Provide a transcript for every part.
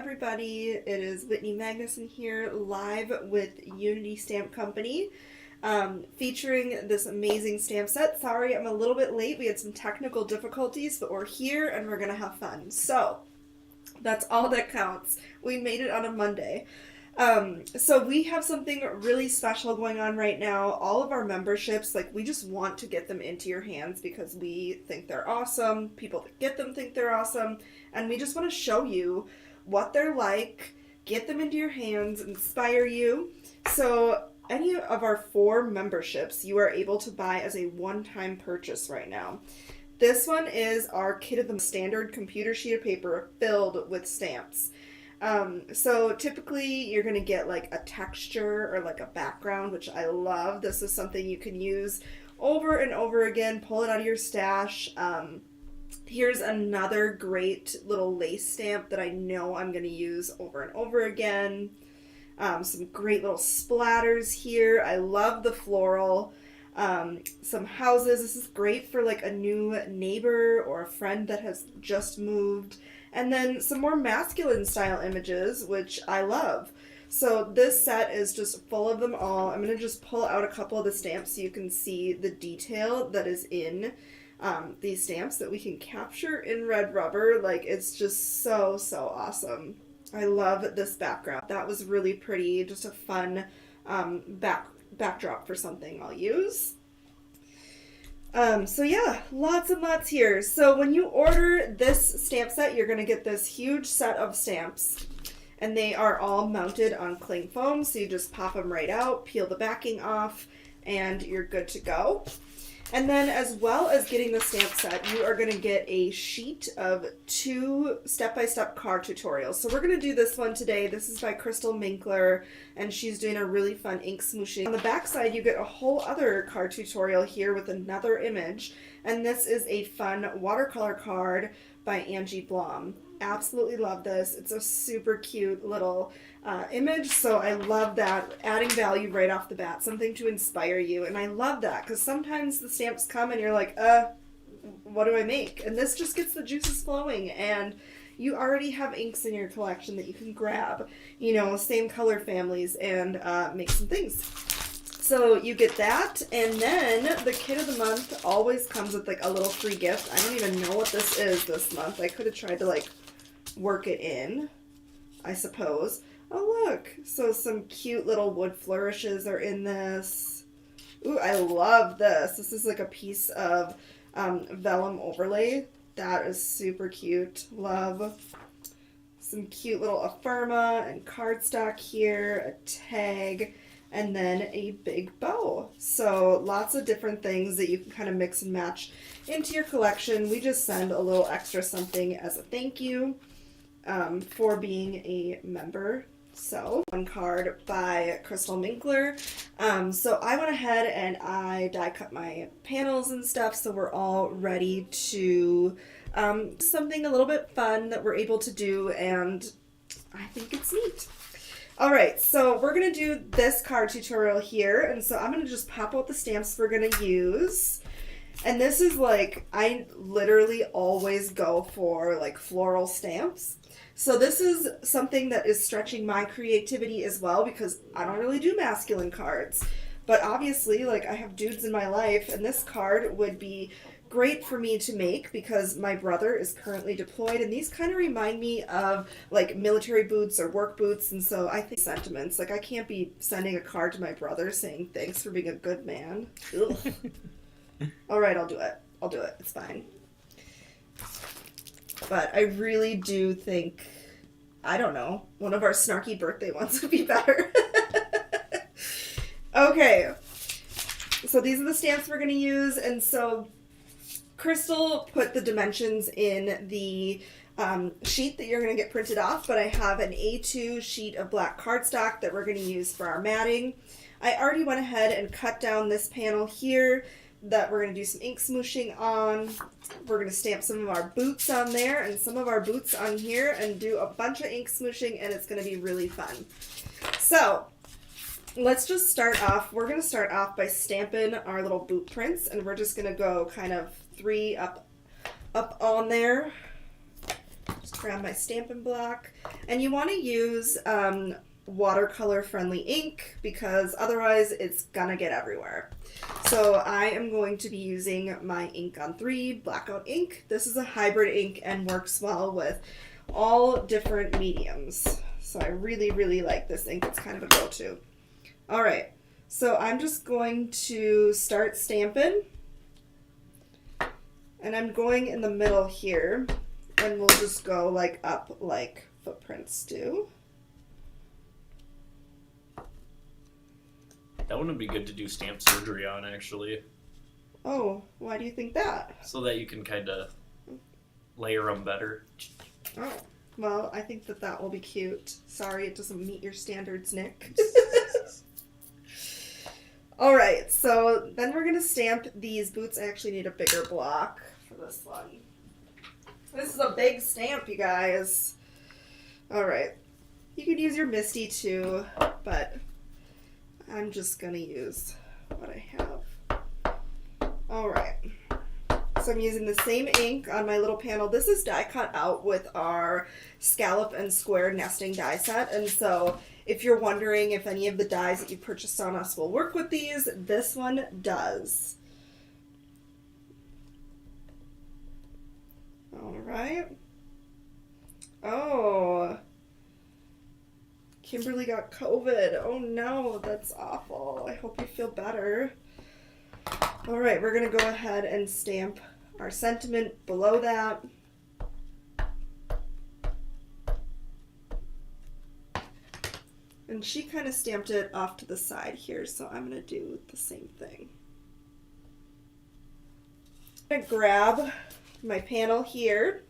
everybody. It is Whitney Magnuson here, live with Unity Stamp Company, featuring this amazing stamp set. Sorry, I'm a little bit late. We had some technical difficulties, but we're here and we're gonna have fun. So, that's all that counts. We made it on a Monday. So we have something really special going on right now. All of our memberships, we just want to get them into your hands because we think they're awesome. People that get them think they're awesome. And we just want to show you what they're like, get them into your hands, inspire you. So any of our 4 memberships you are able to buy as a one-time purchase right now. This one is our kit of the standard computer sheet of paper filled with stamps. So typically you're going to get a texture or a background, which I love. This is something you can use over and over again, pull it out of your stash. Here's another great little lace stamp that I know I'm going to use over and over again. Some great little splatters here. I love the floral. Some houses. This is great for a new neighbor or a friend that has just moved. And then some more masculine style images, which I love. So this set is just full of them all. I'm going to just pull out a couple of the stamps so you can see the detail that is in these stamps that we can capture in red rubber. It's just so, so awesome. I love this background. That was really pretty. Just a fun backdrop for something I'll use. So yeah, lots and lots here. So when you order this stamp set, you're going to get this huge set of stamps, and they are all mounted on cling foam. So you just pop them right out, peel the backing off, and you're good to go. And then as well as getting the stamp set, you are going to get a sheet of 2 step-by-step card tutorials. So we're going to do this one today. This is by Crystal Minkler, and she's doing a really fun ink smooshing. On the back side, you get a whole other card tutorial here with another image, and this is a fun watercolor card by Angie Blom. Absolutely love this. It's a super cute little image, so I love that, adding value right off the bat, something to inspire you. And I love that because sometimes the stamps come and you're like, what do I make? And this just gets the juices flowing, and you already have inks in your collection that you can grab, same color families, and make some things. So you get that, and then the kit of the month always comes with a little free gift. I don't even know what this is this month. I could have tried to work it in, I suppose. Oh look, so some cute little wood flourishes are in this. Ooh, I love this. This is a piece of vellum overlay. That is super cute. Love. Some cute little ephemera and cardstock here, a tag, and then a big bow. So lots of different things that you can kind of mix and match into your collection. We just send a little extra something as a thank you for being a member. So, one card by Crystal Minkler. So I went ahead and I die cut my panels and stuff, so we're all ready to something a little bit fun that we're able to do, and I think it's neat. Alright, so we're going to do this card tutorial here, and so I'm going to just pop out the stamps we're going to use. And this is I literally always go for floral stamps. So this is something that is stretching my creativity as well, because I don't really do masculine cards. But obviously, I have dudes in my life, and this card would be great for me to make because my brother is currently deployed, and these kind of remind me of military boots or work boots, and so I think sentiments. I can't be sending a card to my brother saying thanks for being a good man. Ugh. Alright, I'll do it. It's fine. But I really do think, I don't know, one of our snarky birthday ones would be better. Okay, so these are the stamps we're going to use, and so Crystal put the dimensions in the sheet that you're going to get printed off, but I have an A2 sheet of black cardstock that we're going to use for our matting. I already went ahead and cut down this panel here that we're going to do some ink smooshing on. We're going to stamp some of our boots on there and some of our boots on here and do a bunch of ink smooshing, and it's going to be really fun. So let's just start off. We're going to start off by stamping our little boot prints, and we're just going to go kind of 3 up on there. Just grab my Stampin' Block. And you want to use watercolor friendly ink because otherwise it's gonna get everywhere. So I am going to be using my Ink on 3 Blackout ink. This is a hybrid ink and works well with all different mediums. So I really, really like this ink. It's kind of a go-to. All right, so I'm just going to start stamping. And I'm going in the middle here, and we'll just go like up like footprints do. That one would be good to do stamp surgery on, actually. Oh, why do you think that? So that you can kind of layer them better. Oh, well, I think that that will be cute. Sorry, it doesn't meet your standards, Nick. All right, so then we're going to stamp these boots. I actually need a bigger block for this one. This is a big stamp, you guys. All right. You could use your Misty too, but I'm just going to use what I have. All right. So I'm using the same ink on my little panel. This is die cut out with our scallop and square nesting die set. And so if you're wondering if any of the dies that you purchased on us will work with these, this one does. All right. Oh, Kimberly got COVID. Oh no, that's awful. I hope you feel better. All right, we're gonna go ahead and stamp our sentiment below that. And she kind of stamped it off to the side here, so I'm gonna do the same thing. I'm gonna grab my panel here,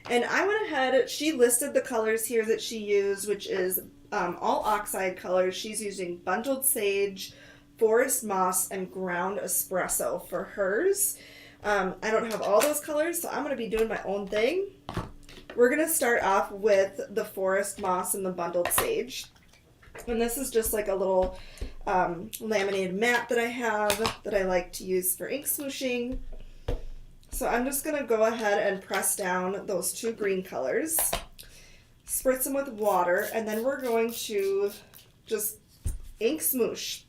and I went ahead, she listed the colors here that she used, which is all oxide colors. She's using Bundled Sage, Forest Moss, and Ground Espresso for hers. I don't have all those colors, so I'm going to be doing my own thing. We're going to start off with the Forest Moss and the Bundled Sage. And this is just like a little laminated mat that I have that I like to use for ink smooshing. So I'm just going to go ahead and press down those two green colors, spritz them with water, and then we're going to just ink smoosh.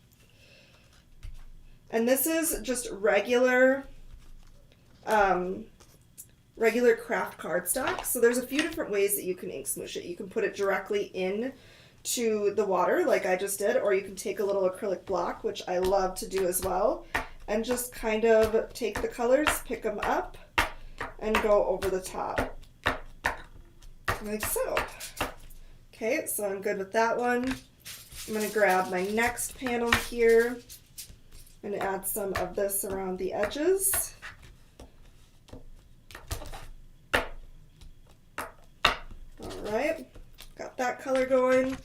And this is just regular craft cardstock. So there's a few different ways that you can ink smoosh it. You can put it directly in to the water like I just did, or you can take a little acrylic block, which I love to do as well, and just kind of take the colors, pick them up, and go over the top. Like so. Okay, so I'm good with that one. I'm going to grab my next panel here and add some of this around the edges. Alright, got that color going.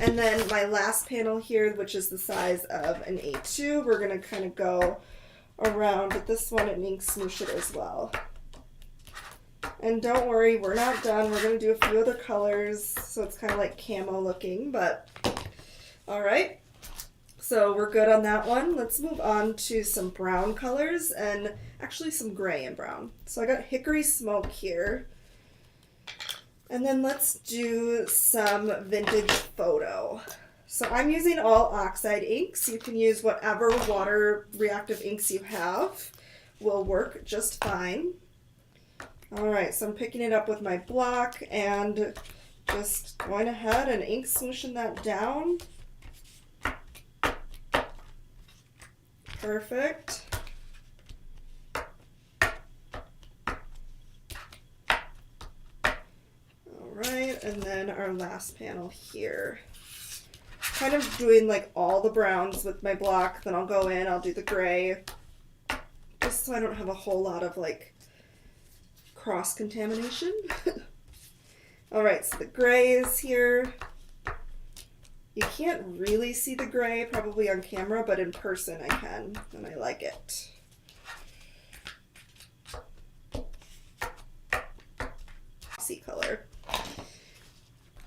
And then my last panel here, which is the size of an A2, we're going to kind of go around with this one and ink smoosh it as well. And don't worry, we're not done. We're going to do a few other colors, so it's kind of like camo looking, but all right. So we're good on that one. Let's move on to some brown colors and actually some gray and brown. So I got Hickory Smoke here. And then let's do some Vintage Photo. So I'm using all oxide inks. You can use whatever water reactive inks you have. Will work just fine. All right, so I'm picking it up with my block and just going ahead and ink smooshing that down. Perfect. Alright, and then our last panel here. Kind of doing like all the browns with my block, then I'll go in, I'll do the gray, just so I don't have a whole lot of like cross-contamination. Alright, so the gray is here. You can't really see the gray probably on camera, but in person I can, and I like it. Glossy color.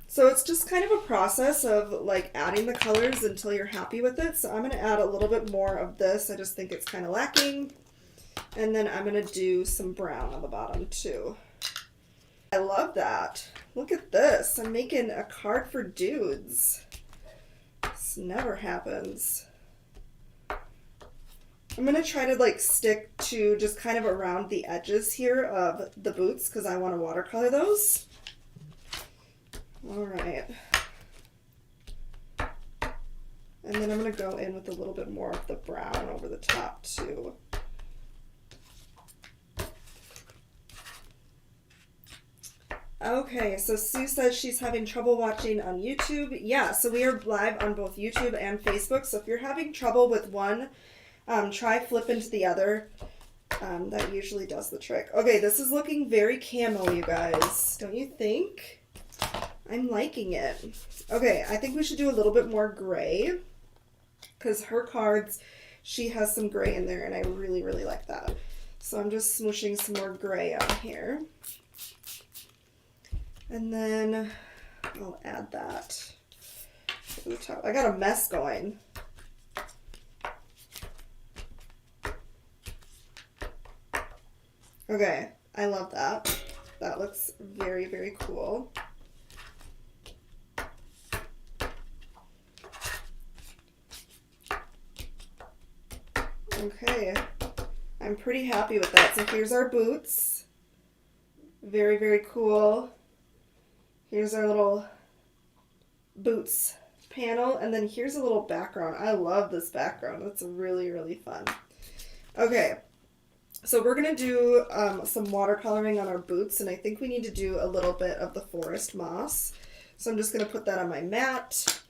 So it's just kind of a process of like adding the colors until you're happy with it. So I'm going to add a little bit more of this. I just think it's kind of lacking. And then I'm going to do some brown on the bottom too. I love that. Look at this. I'm making a card for dudes. This never happens. I'm going to try to like stick to just kind of around the edges here of the boots because I want to watercolor those. All right. And then I'm going to go in with a little bit more of the brown over the top too. Okay, so Sue says she's having trouble watching on YouTube. Yeah, so we are live on both YouTube and Facebook. So if you're having trouble with one, try flipping to the other. That usually does the trick. Okay, this is looking very camo, you guys. Don't you think? I'm liking it. Okay, I think we should do a little bit more gray. Because her cards, she has some gray in there, and I really, really like that. So I'm just smooshing some more gray on here. And then I'll add that to the top. I got a mess going. Okay, I love that. That looks very, very cool. Okay, I'm pretty happy with that. So here's our boots. Very, very cool. Here's our little boots panel, and then here's a little background. I love this background. It's really, really fun. Okay, so we're going to do some watercoloring on our boots, and I think we need to do a little bit of the forest moss. So I'm just going to put that on my mat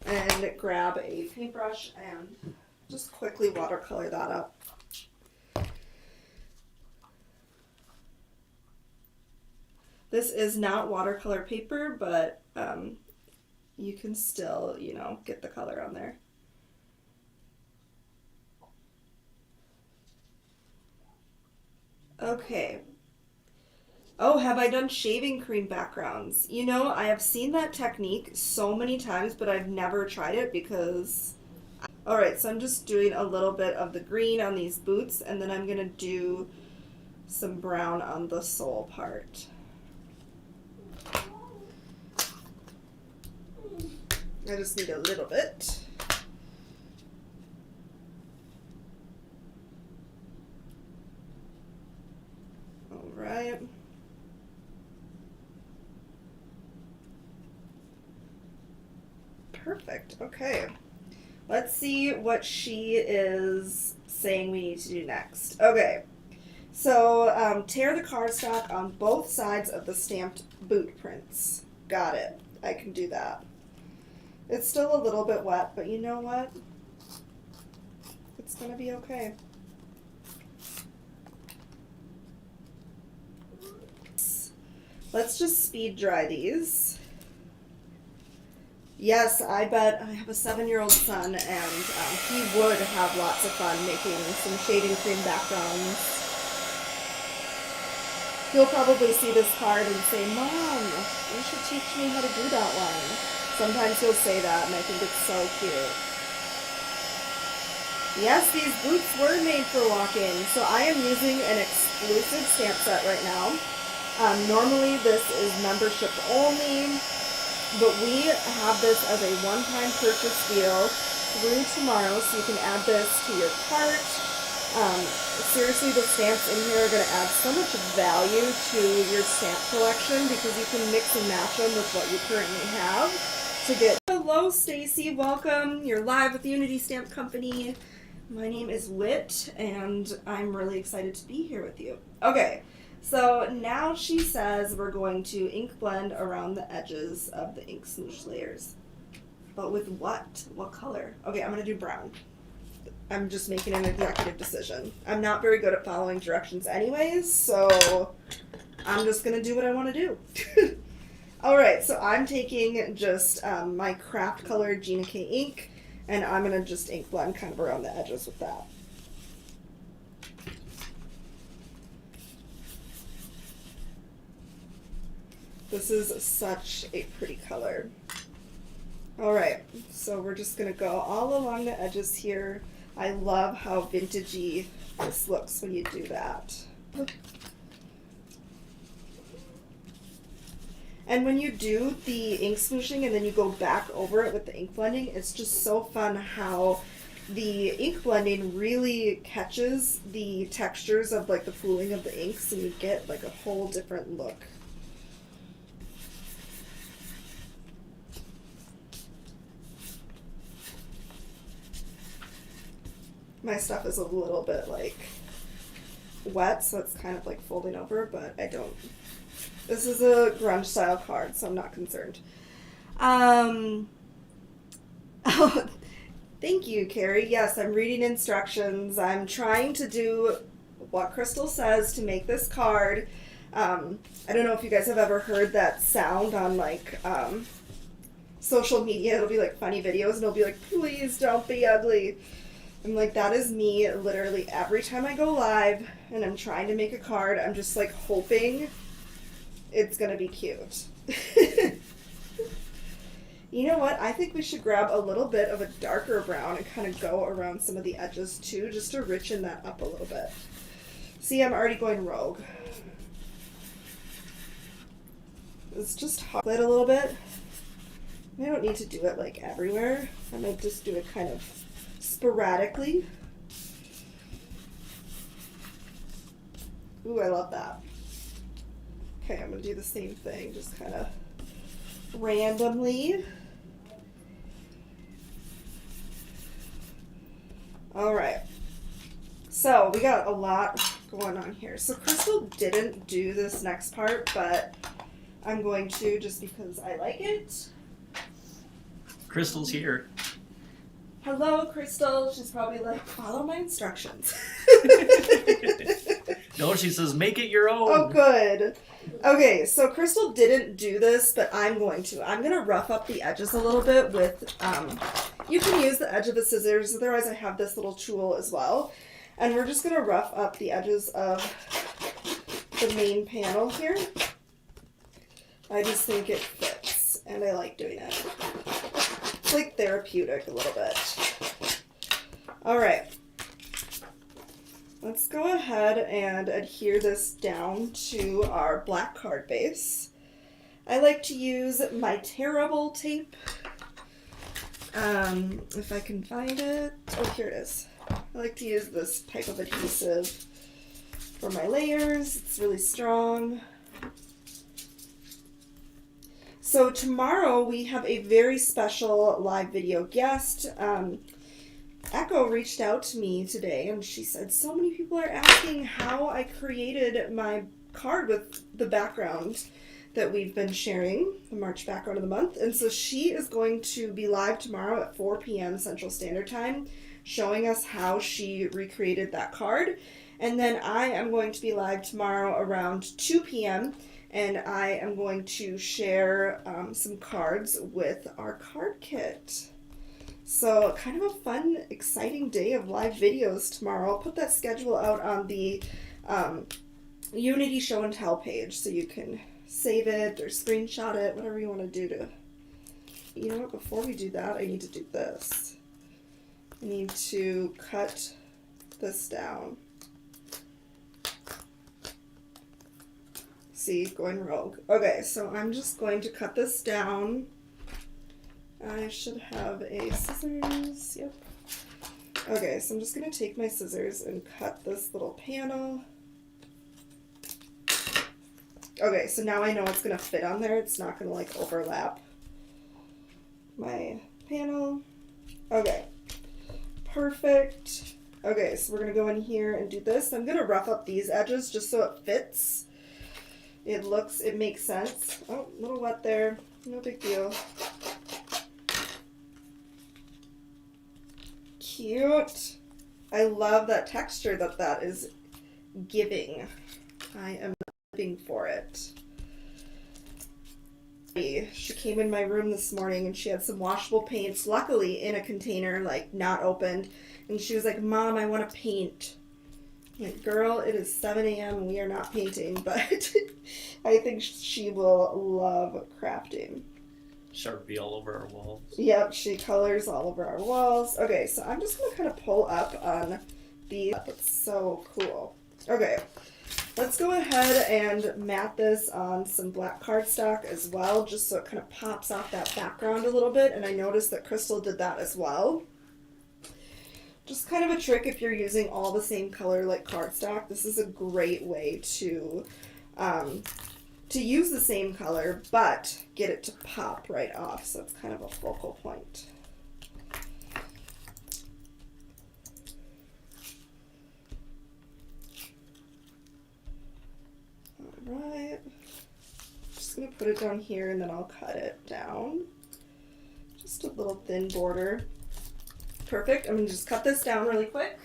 and grab a paintbrush and just quickly watercolor that up. This is not watercolor paper, but you can still, you know, get the color on there. Okay. Oh, have I done shaving cream backgrounds? You know, I have seen that technique so many times, but I've never tried it because... Alright, so I'm just doing a little bit of the green on these boots, and then I'm going to do some brown on the sole part. I just need a little bit. All right. Perfect. Okay. Let's see what she is saying we need to do next. Okay. So tear the cardstock on both sides of the stamped boot prints. Got it. I can do that. It's still a little bit wet, but you know what? It's going to be okay. Let's just speed dry these. Yes, I bet I have a 7-year-old son, and he would have lots of fun making some shading cream backgrounds. He'll probably see this card and say, Mom, you should teach me how to do that one. Sometimes he'll say that, and I think it's so cute. Yes, these boots were made for walking, so I am using an exclusive stamp set right now. Normally this is membership only, but we have this as a one-time purchase deal through tomorrow, so you can add this to your cart. Seriously, the stamps in here are going to add so much value to your stamp collection because you can mix and match them with what you currently have to get. Hello, Stacy. Welcome. You're live with the Unity Stamp Company. My name is Whit, and I'm really excited to be here with you. Okay, so now she says we're going to ink blend around the edges of the ink smoosh layers. But with what? What color? Okay, I'm going to do brown. I'm just making an executive decision. I'm not very good at following directions anyways, so I'm just going to do what I want to do. Alright, so I'm taking just my craft color Gina K ink, and I'm going to just ink blend kind of around the edges with that. This is such a pretty color. Alright, so we're just going to go all along the edges here. I love how vintagey this looks when you do that. And when you do the ink smooshing and then you go back over it with the ink blending, it's just so fun how the ink blending really catches the textures of like the pooling of the inks, and you get like a whole different look. My stuff is a little bit like wet, so it's kind of like folding over, but I don't. This is a grunge style card, so I'm not concerned. Oh, thank you, Carrie. Yes, I'm reading instructions. I'm trying to do what Crystal says to make this card. I don't know if you guys have ever heard that sound on like social media. It'll be like funny videos, and it'll be like, please don't be ugly. I'm like, that is me literally every time I go live and I'm trying to make a card. I'm just like hoping it's gonna be cute. You know what? I think we should grab a little bit of a darker brown and kind of go around some of the edges too, just to richen that up a little bit. See, I'm already going rogue. Let's just highlight a little bit. I don't need to do it like everywhere. I might just do it kind of sporadically. Ooh, I love that. Okay, I'm going to do the same thing, just kind of randomly. All right. So we got a lot going on here. So Crystal didn't do this next part, but I'm going to just because I like it. Crystal's here. Hello, Crystal. She's probably like, follow my instructions. No, she says, make it your own. Oh, good. Okay, so Crystal didn't do this, but I'm going to. I'm going to rough up the edges a little bit with, you can use the edge of the scissors, otherwise I have this little tool as well. And we're just going to rough up the edges of the main panel here. I just think it fits, and I like doing it. It's like therapeutic a little bit. All right. Let's go ahead and adhere this down to our black card base. I like to use my terrible tape. If I can find it. Oh, here it is. I like to use this type of adhesive for my layers. It's really strong. So tomorrow we have a very special live video guest. Echo reached out to me today and she said, so many people are asking how I created my card with the background that we've been sharing, the March background of the month. And so she is going to be live tomorrow at 4 p.m. Central Standard Time, showing us how she recreated that card. And then I am going to be live tomorrow around 2 p.m. and I am going to share some cards with our card kit. So kind of a fun, exciting day of live videos tomorrow. I'll put that schedule out on the Unity Show and Tell page so you can save it or screenshot it, whatever you want to do to... You know what, before we do that, I need to do this. I need to cut this down. See, going rogue. Okay, so I'm just going to cut this down. I should have a scissors, yep. Okay, so I'm just going to take my scissors and cut this little panel. Okay, so now I know it's going to fit on there. It's not going to like overlap my panel. Okay, perfect. Okay, so we're going to go in here and do this. I'm going to rough up these edges just so it fits. It makes sense. Oh, a little wet there. No big deal. Cute. I love that texture that is giving. I am living for it. She came in my room this morning and she had some washable paints, luckily in a container, like not opened. And she was like, Mom, I want to paint. I'm like, girl, it is 7 a.m. and we are not painting, but I think she will love crafting. Sharpie all over our walls. Yep, she colors all over our walls. Okay, so I'm just going to kind of pull up on these. That's so cool. Okay, let's go ahead and mat this on some black cardstock as well, just so it kind of pops off that background a little bit. And I noticed that Crystal did that as well. Just kind of a trick if you're using all the same color like cardstock. This is a great way to use the same color, but get it to pop right off. So it's kind of a focal point. Alright. Just going to put it down here and then I'll cut it down. Just a little thin border. Perfect. I'm going to just cut this down really quick.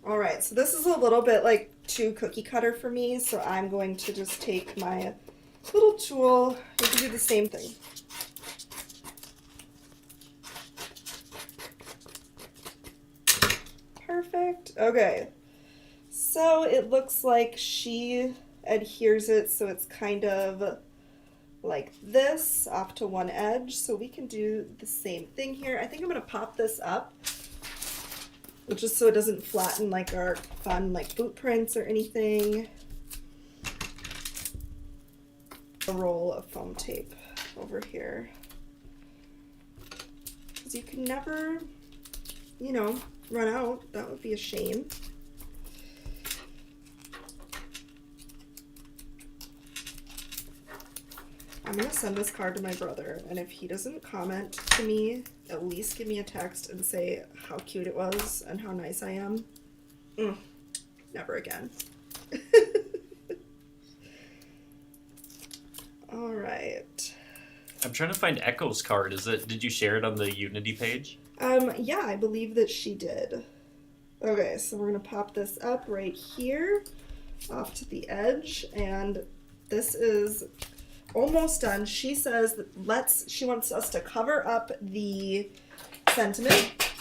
Alright, so this is a little bit like too cookie cutter for me, so I'm going to just take my little tool. You can do the same thing. Perfect. Okay. So it looks like she adheres it, so it's kind of like this off to one edge. So we can do the same thing here. I think I'm going to pop this up, just so it doesn't flatten like our fun like boot prints or anything. A roll of foam tape over here, because you can never, you know, run out. That would be a shame. I'm gonna send this card to my brother, and if he doesn't comment to me, at least give me a text and say how cute it was and how nice I am. Never again. All right. I'm trying to find Echo's card. Did you share it on the Unity page? Yeah, I believe that she did. Okay, so we're gonna pop this up right here off to the edge, and this is almost done. She says that she wants us to cover up the sentiment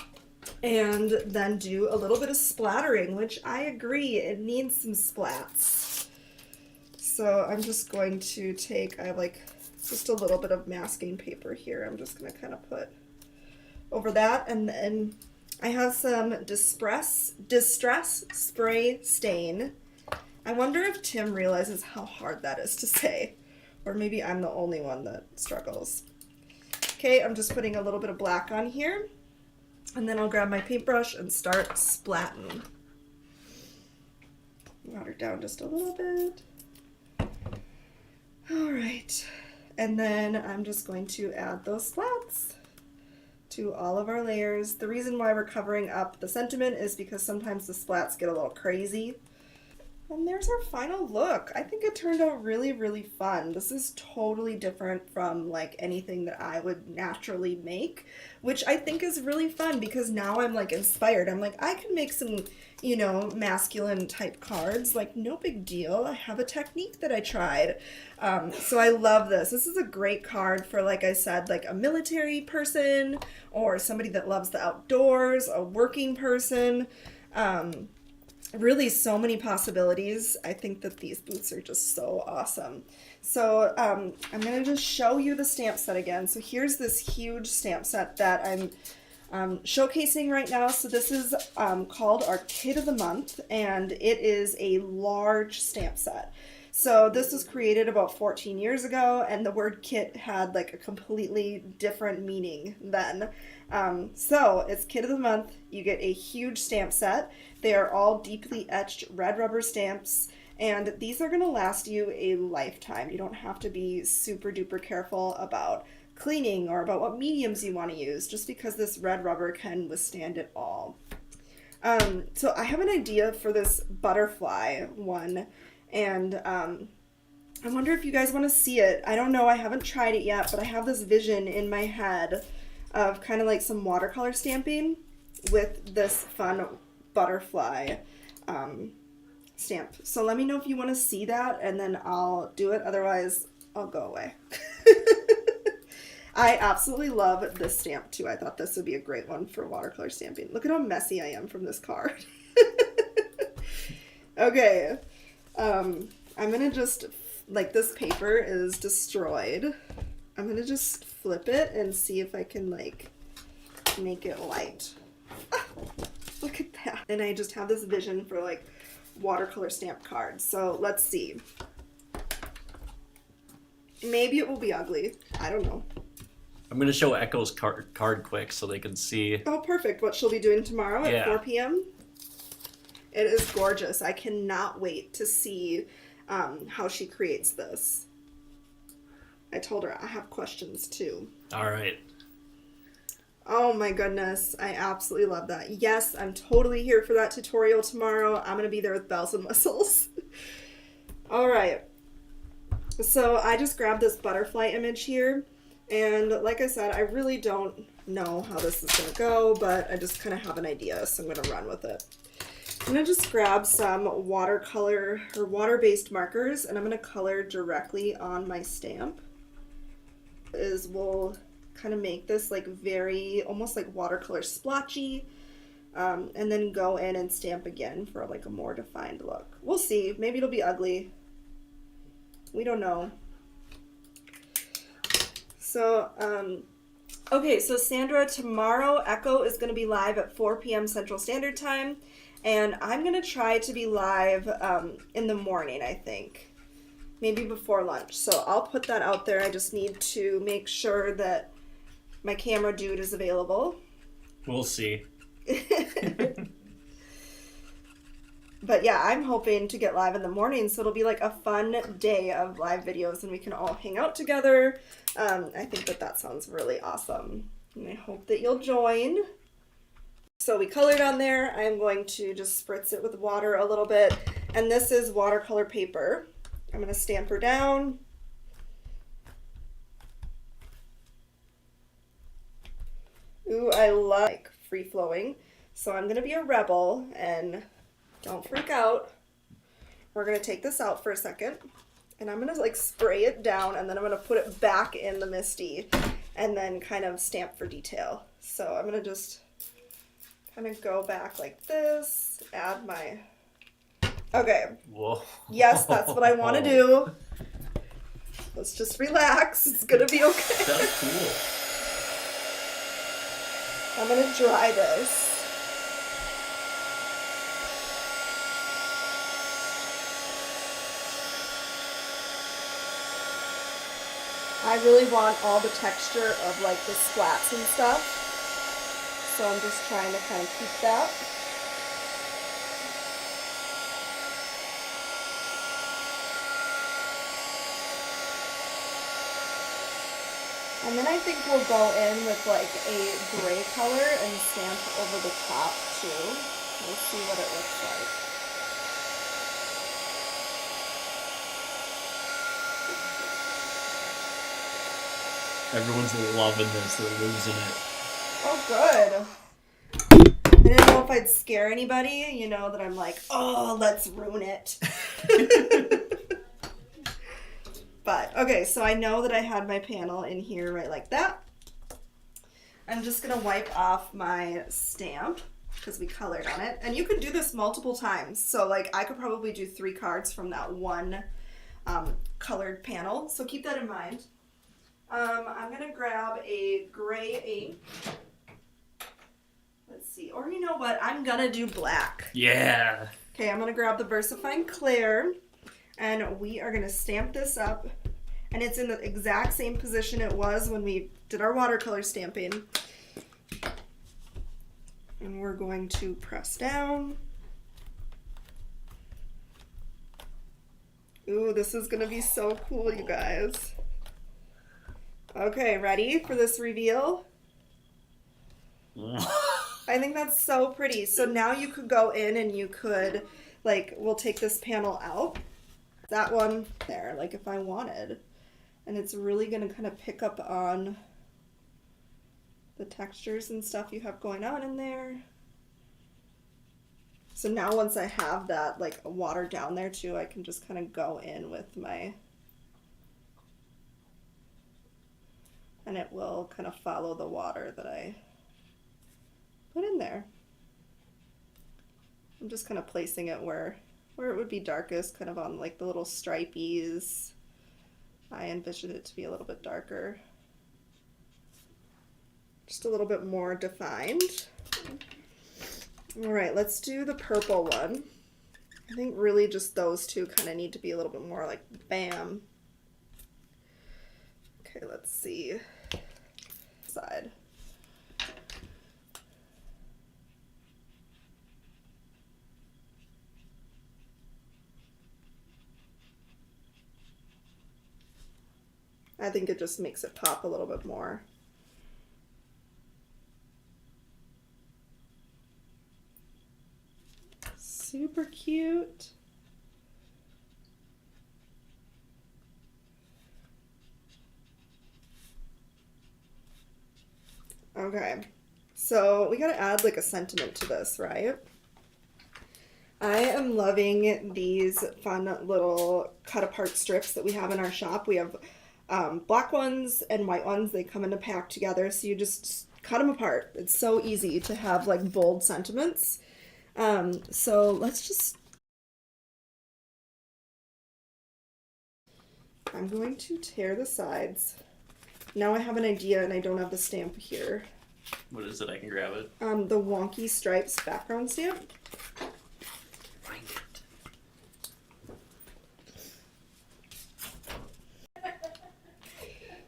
and then do a little bit of splattering, which I agree, it needs some splats. So I'm just going to take, I have like just a little bit of masking paper here. I'm just going to kind of put over that, and then I have some distress spray stain. I wonder if Tim realizes how hard that is to say. Or maybe I'm the only one that struggles. Okay, I'm just putting a little bit of black on here. And then I'll grab my paintbrush and start splatting. Water down just a little bit. All right. And then I'm just going to add those splats to all of our layers. The reason why we're covering up the sentiment is because sometimes the splats get a little crazy. And there's our final look. I think it turned out really, really fun. This is totally different from like anything that I would naturally make, which I think is really fun because now I'm like inspired. I'm like, I can make some, you know, masculine type cards. Like, no big deal. I have a technique that I tried. So I love this. This is a great card for, like I said, like a military person or somebody that loves the outdoors, a working person. Really so many possibilities. I think that these boots are just so awesome. So I'm going to just show you the stamp set again. So here's this huge stamp set that I'm showcasing right now. So this is called our Kit of the Month, and it is a large stamp set. So this was created about 14 years ago, and the word kit had like a completely different meaning then. So it's Kit of the Month. You get a huge stamp set. They are all deeply etched red rubber stamps, and these are going to last you a lifetime. You don't have to be super duper careful about cleaning or about what mediums you want to use, just because this red rubber can withstand it all. So I have an idea for this butterfly one, and I wonder if you guys want to see it. I don't know, I haven't tried it yet, but I have this vision in my head of kind of like some watercolor stamping with this fun butterfly stamp. So let me know if you want to see that, and then I'll do it. Otherwise, I'll go away. I absolutely love this stamp too. I thought this would be a great one for watercolor stamping. Look at how messy I am from this card. Okay. I'm gonna just, like, this paper is destroyed. I'm gonna just flip it and see if I can, like, make it light. Ah, look at that. And I just have this vision for like watercolor stamp cards. So let's see. Maybe it will be ugly. I don't know. I'm going to show Echo's card quick so they can see. Oh, perfect. What she'll be doing tomorrow at 4 p.m. It is gorgeous. I cannot wait to see how she creates this. I told her I have questions too. All right. Oh my goodness. I absolutely love that. Yes, I'm totally here for that tutorial tomorrow. I'm going to be there with bells and whistles. All right. So I just grabbed this butterfly image here. And like I said, I really don't know how this is going to go, but I just kind of have an idea, so I'm going to run with it. I'm going to just grab some watercolor or water-based markers, and I'm going to color directly on my stamp. We'll kind of make this like very, almost like watercolor splotchy, and then go in and stamp again for like a more defined look. We'll see. Maybe it'll be ugly. We don't know. So, okay, so Sandra, tomorrow Echo is going to be live at 4 p.m. Central Standard Time, and I'm going to try to be live in the morning, I think. Maybe before lunch. So I'll put that out there. I just need to make sure that my camera dude is available. We'll see. But yeah, I'm hoping to get live in the morning, so it'll be like a fun day of live videos and we can all hang out together. I think that sounds really awesome. And I hope that you'll join. So we colored on there. I'm going to just spritz it with water a little bit. And this is watercolor paper. I'm going to stamp her down. Ooh, I like free flowing. So I'm going to be a rebel and don't freak out. We're going to take this out for a second. And I'm going to like spray it down and then I'm going to put it back in the Misty and then kind of stamp for detail. So I'm going to just kind of go back like this, add my... Okay. Whoa. Yes, that's what I want to do. Let's just relax. It's going to be okay. That's cool. I'm going to dry this. I really want all the texture of like the splats and stuff. So I'm just trying to kind of keep that. And then I think we'll go in with like a gray color and stamp over the top too. We'll see what it looks like. Everyone's loving this. They're losing it. Oh, good. I didn't know if I'd scare anybody, you know, that I'm like, oh, let's ruin it. But, okay, so I know that I had my panel in here right like that. I'm just going to wipe off my stamp because we colored on it. And you could do this multiple times. So, like, I could probably do 3 cards from that one colored panel. So keep that in mind. I'm going to grab a gray ink. Let's see. Or you know what? I'm going to do black. Yeah. Okay, I'm going to grab the VersaFine Clear. And we are going to stamp this up. And it's in the exact same position it was when we did our watercolor stamping. And we're going to press down. Ooh, this is going to be so cool, you guys. Okay, ready for this reveal? I think that's so pretty. So now you could go in and you could, like, we'll take this panel out. That one there, like if I wanted. And it's really going to kind of pick up on the textures and stuff you have going on in there. So now once I have that, like, water down there too, I can just kind of go in with my... And it will kind of follow the water that I put in there. I'm just kind of placing it where it would be darkest, kind of on like the little stripies. I envision it to be a little bit darker. just a little bit more defined. All right, let's do the purple one. I think really just those two kind of need to be a little bit more like bam. Okay, let's see. Side. I think it just makes it pop a little bit more. Super cute. Okay, so we gotta add like a sentiment to this, right? I am loving these fun little cut apart strips that we have in our shop. We have black ones and white ones. They come in a pack together, so you just cut them apart. It's so easy to have like bold sentiments. So let's just... I'm going to tear the sides. Now I have an idea and I don't have the stamp here. What is it? I can grab it. The Wonky Stripes background stamp. Find it.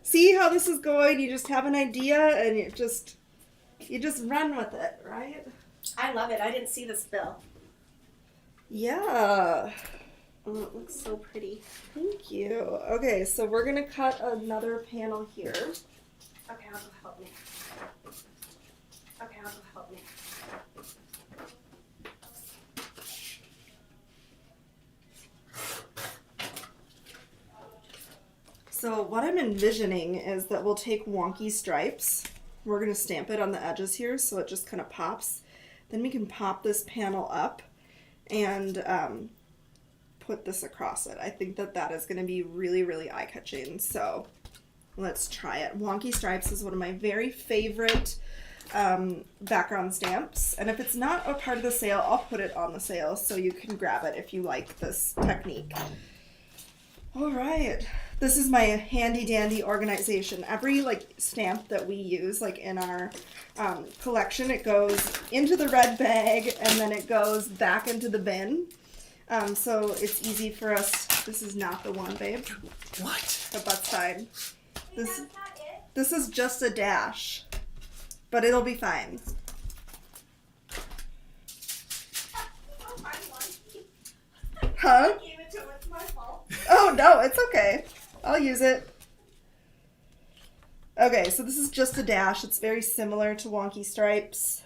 See how this is going? You just have an idea and you just run with it, right? I love it. I didn't see this bill. Yeah. Oh, it looks so pretty. Thank you. Okay, so we're gonna cut another panel here. Okay, I'll go help me. Okay, I'll go help me. So what I'm envisioning is that we'll take Wonky Stripes. We're gonna stamp it on the edges here so it just kind of pops. Then we can pop this panel up and put this across it. I think that that is going to be really, really eye-catching. So let's try it. Wonky Stripes is one of my very favorite background stamps. And if it's not a part of the sale, I'll put it on the sale so you can grab it if you like this technique. All right. This is my handy dandy organization. Every like stamp that we use like in our collection, it goes into the red bag and then it goes back into the bin. So it's easy for us. This is not the one, babe. What? But that's fine. This is just a dash, but it'll be fine. Huh? Oh no, it's okay. I'll use it. Okay, so this is just a dash. It's very similar to Wonky Stripes.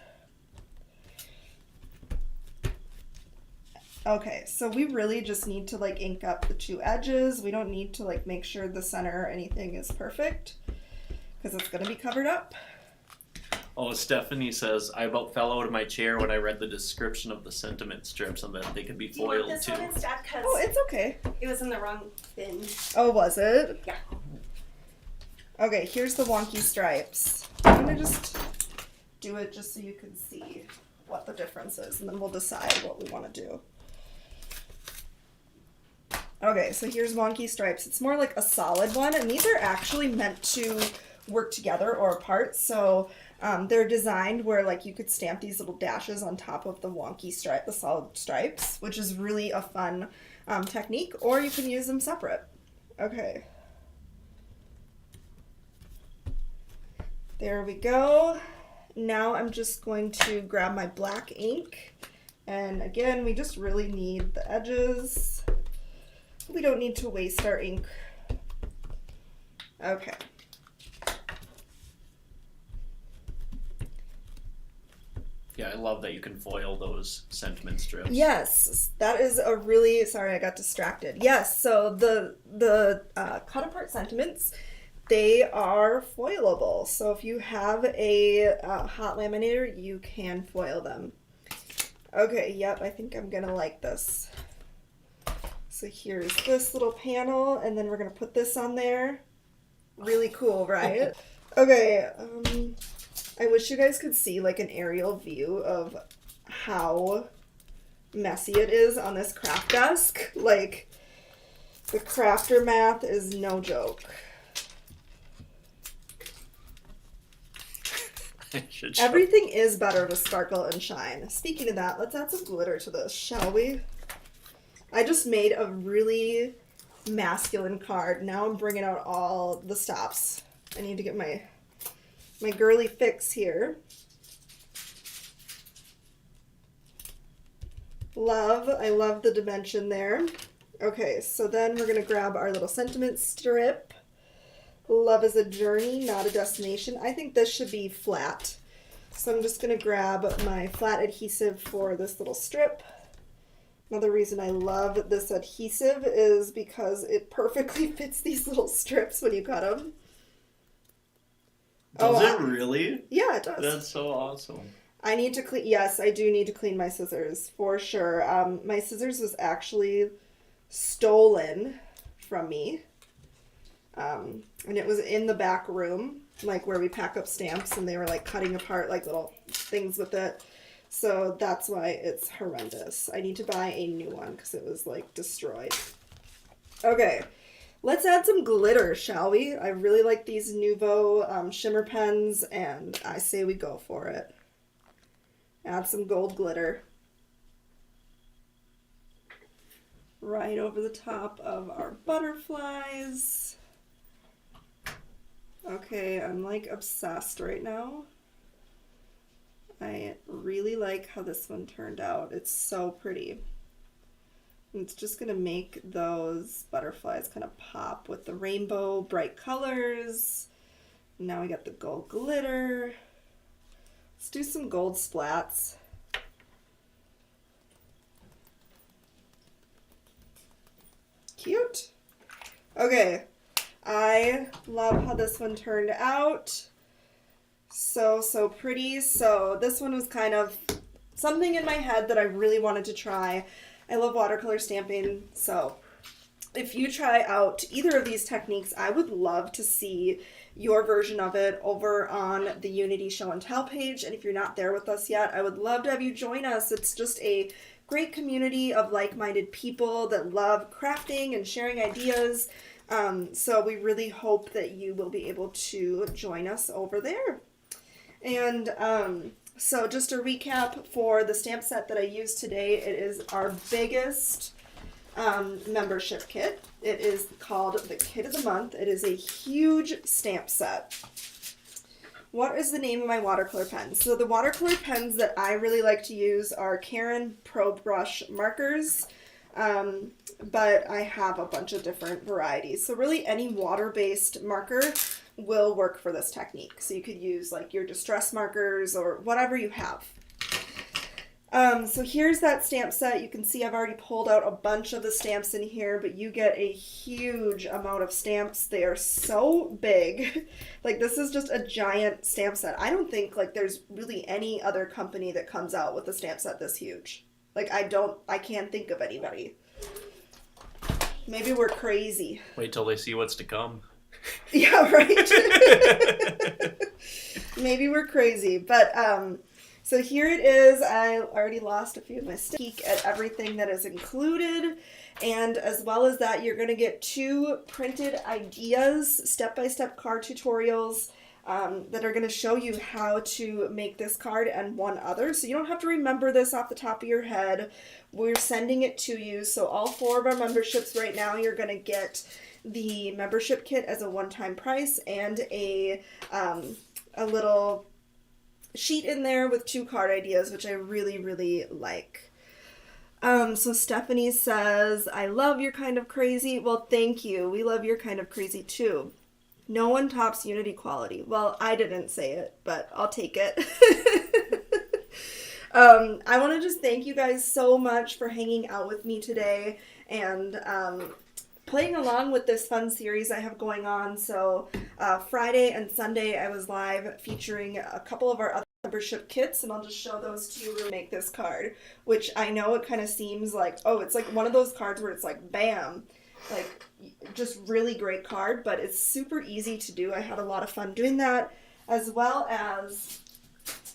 Okay, so we really just need to like ink up the two edges. We don't need to like make sure the center or anything is perfect because it's going to be covered up. Oh, Stephanie says, I about fell out of my chair when I read the description of the sentiment strips and that they could be Do you want foiled this too. one instead? Because Oh, it's okay. it was in the wrong bin. Oh, was it? Yeah. Okay, here's the Wonky Stripes. I'm going to just do it just so you can see what the difference is, and then we'll decide what we want to do. Okay, so here's Wonky Stripes. It's more like a solid one, and these are actually meant to work together or apart. So they're designed where like you could stamp these little dashes on top of the Wonky Stripe, the solid stripes, which is really a fun technique, or you can use them separate. Okay. There we go. Now I'm just going to grab my black ink, and again, we just really need the edges. We don't need to waste our ink. Okay. Yeah, I love that you can foil those sentiment strips. Yes, that is a really, sorry, I got distracted. Yes, so the cut apart sentiments, they are foilable. So if you have a hot laminator, you can foil them. Okay, yep, I think I'm gonna like this. So here's this little panel, and then we're gonna put this on there. Really cool, right? Okay, I wish you guys could see like an aerial view of how messy it is on this craft desk. Like, the crafter math is no joke. Should show- Everything is better to sparkle and shine. Speaking of that, let's add some glitter to this, shall we? I just made a really masculine card. Now I'm bringing out all the stops. I need to get my girly fix here. Love. I love the dimension there. Okay, so then we're going to grab our little sentiment strip. Love is a journey, not a destination. I think this should be flat. So I'm just going to grab my flat adhesive for this little strip. Another reason I love this adhesive is because it perfectly fits these little strips when you cut them. Does it really? Yeah, it does. That's so awesome. I need to clean, yes, I do need to clean my scissors, for sure. My scissors was actually stolen from me. And it was in the back room, like where we pack up stamps, and they were like cutting apart like little things with it. So that's why it's horrendous. I need to buy a new one because it was like destroyed. Okay, let's add some glitter, shall we? I really like these Nuvo shimmer pens, and I say we go for it. Add some gold glitter. Right over the top of our butterflies. Okay, I'm like obsessed right now. I really like how this one turned out. It's so pretty. It's just gonna make those butterflies kind of pop with the rainbow bright colors. Now we got the gold glitter. Let's do some gold splats. Cute. Okay, I love how this one turned out. So pretty. So this one was kind of something in my head that I really wanted to try. I love watercolor stamping, so if you try out either of these techniques, I would love to see your version of it over on the Unity Show and Tell page. And if you're not there with us yet, I would love to have you join us. It's just a great community of like-minded people that love crafting and sharing ideas. So we really hope that you will be able to join us over there. And so just a recap for the stamp set that I used today, it is our biggest membership kit. It is called the Kit of the Month. It is a huge stamp set. What is the name of my watercolor pens? So the watercolor pens that I really like to use are Caron Pro Brush markers, but I have a bunch of different varieties. So really any water-based marker will work for this technique. So you could use like your distress markers or whatever you have. So here's that stamp set. You can see I've already pulled out a bunch of the stamps in here, but you get a huge amount of stamps. They are so big. Like this is just a giant stamp set. I don't think like there's really any other company that comes out with a stamp set this huge. Like I can't think of anybody. Maybe we're crazy. Wait till they see what's to come. Yeah, right. Maybe we're crazy, but so here it is. I already lost a few of my peek at everything that is included, and as well as that, you're going to get 2 printed ideas, step-by-step card tutorials that are going to show you how to make this card and one other. So you don't have to remember this off the top of your head. We're sending it to you. So all 4 of our memberships right now, you're going to get the membership kit as a one-time price and a little sheet in there with 2 card ideas, which I really, really like. So Stephanie says, I love Your Kind of Crazy. Well, thank you. We love Your Kind of Crazy too. No one tops Unity quality. Well, I didn't say it, but I'll take it. I want to just thank you guys so much for hanging out with me today and playing along with this fun series I have going on. So Friday and Sunday I was live featuring a couple of our other membership kits, and I'll just show those to you to make this card, which I know it kind of seems like, oh, it's like one of those cards where it's like, bam, like just really great card, but it's super easy to do. I had a lot of fun doing that, as well as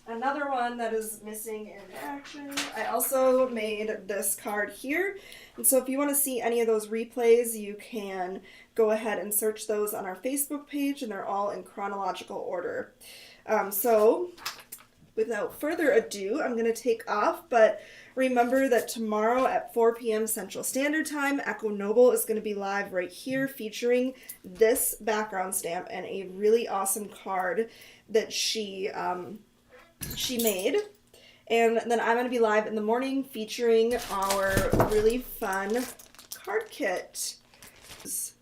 another one that is missing in action. I also made this card here, and so if you want to see any of those replays, you can go ahead and search those on our Facebook page, and they're all in chronological order. So without further ado, I'm going to take off, but remember that tomorrow at 4 p.m. Central Standard Time, Echo Noble is going to be live right here featuring this background stamp and a really awesome card that she made. And then I'm going to be live in the morning featuring our really fun card kit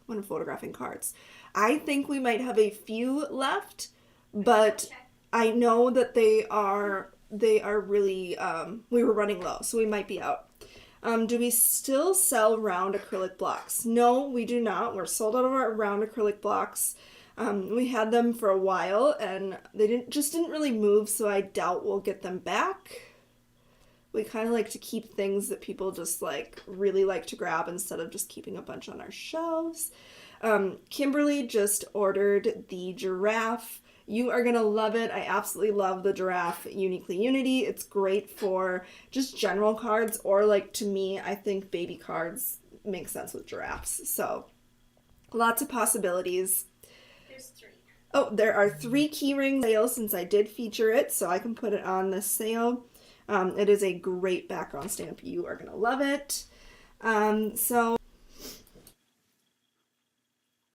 when I'm photographing cards. I think we might have a few left, but I know that they are really, we were running low, so we might be out. Do we still sell round acrylic blocks? No, we do not. We're sold out of our round acrylic blocks. We had them for a while, and they didn't really move, so I doubt we'll get them back. We kind of like to keep things that people just like really like to grab instead of just keeping a bunch on our shelves. Kimberly just ordered the giraffe. You are gonna love it. I absolutely love the giraffe Uniquely Unity. It's great for just general cards, or like, to me, I think baby cards make sense with giraffes. So lots of possibilities. There's 3. Oh, there are 3 keyring sales since I did feature it, so I can put it on the sale. It is a great background stamp. You are gonna love it. So